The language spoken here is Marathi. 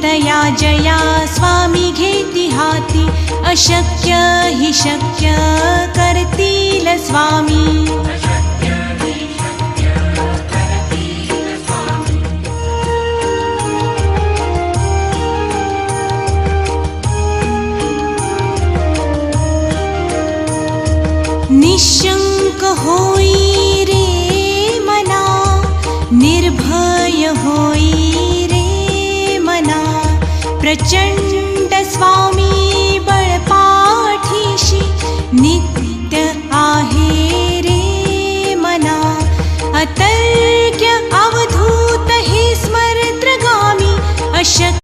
तया जया स्वामी घेती हाती, अशक्य हि शक्य करतील स्वामी. निशंक होई रे मना, निर्भय होई रे मना, प्रचंड स्वामी